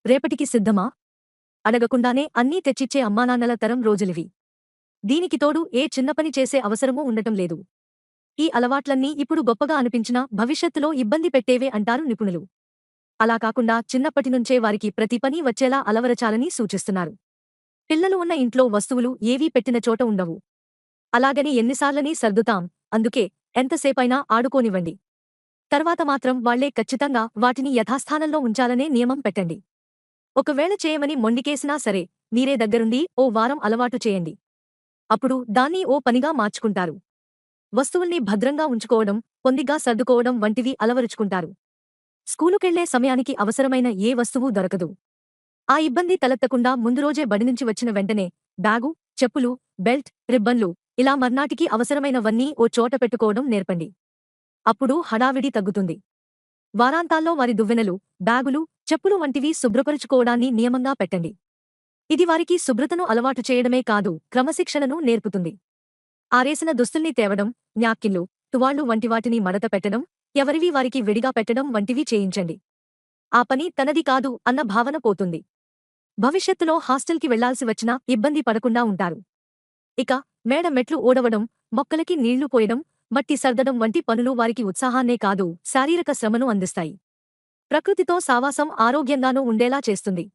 రేపటికి సిద్ధమా? అడగకుండానే అన్నీ తెచ్చిచ్చే అమ్మానాన్నల తరం రోజులివి. దీనికి తోడు ఏ చిన్న పని చేసే అవసరమూ ఉండటం లేదు. ఈ అలవాట్లన్నీ ఇప్పుడు గొప్పగా అనిపించినా భవిష్యత్తులో ఇబ్బంది పెట్టేవే అంటారు నిపుణులు. అలా కాకుండా చిన్నప్పటినుంచే వారికి ప్రతి పని వచ్చేలా అలవరచాలని సూచిస్తున్నారు. పిల్లలు ఉన్న ఇంట్లో వస్తువులు ఏవీ పెట్టిన చోట ఉండవు. అలాగని ఎన్నిసార్లని సర్దుతాం, అందుకే ఎంతసేపైనా ఆడుకోనివ్వండి. తర్వాత మాత్రం వాళ్లే ఖచ్చితంగా వాటిని యథాస్థానంలో ఉంచాలనే నియమం పెట్టండి. ఒకవేళ చేయమని మొండికేసినా సరే, మీరే దగ్గరుండి ఓ వారం అలవాటు చేయండి. అప్పుడు దాన్ని ఓ పనిగా మార్చుకుంటారు. వస్తువుల్ని భద్రంగా ఉంచుకోవడం, పొందిగ్గా సర్దుకోవడం వంటివి అలవరుచుకుంటారు. స్కూలుకెళ్లే సమయానికి అవసరమైన ఏ వస్తువూ దొరకదు. ఆ ఇబ్బంది తలెత్తకుండా ముందు రోజే బడినుంచి వచ్చిన వెంటనే బ్యాగు, చెప్పులు, బెల్ట్, రిబ్బన్లు ఇలా మర్నాటికి అవసరమైనవన్నీ ఓ చోట పెట్టుకోవడం నేర్పండి. అప్పుడు హడావిడి తగ్గుతుంది. వారాంతాల్లో వారి దువ్వెనలు, బ్యాగులు, చెప్పులు వంటివి శుభ్రపరుచుకోవడాన్ని నియమంగా పెట్టండి. ఇది వారికి శుభ్రతను అలవాటు చేయడమే కాదు, క్రమశిక్షణను నేర్పుతుంది. ఆరేసిన దుస్తుల్ని తేవడం, న్యాప్కిన్లు, తువాళ్లు వంటివాటిని మడత పెట్టడం, ఎవరివి వారికి విడిగా పెట్టడం వంటివి చేయించండి. ఆ పని తనది కాదు అన్న భావన పోతుంది. భవిష్యత్తులో హాస్టల్కి వెళ్లాల్సి వచ్చినా ఇబ్బంది పడకుండా ఉంటారు. ఇక మేడ మెట్లు ఊడవడం, మొక్కలకి నీళ్లు పోయడం, మట్టి సర్దడం వంటి పనులు వారికి ఉత్సాహాన్నే కాదు శారీరక శ్రమను అందిస్తాయి. ప్రకృతితో సావాసం ఆరోగ్యంగానూ ఉండేలా చేస్తుంది.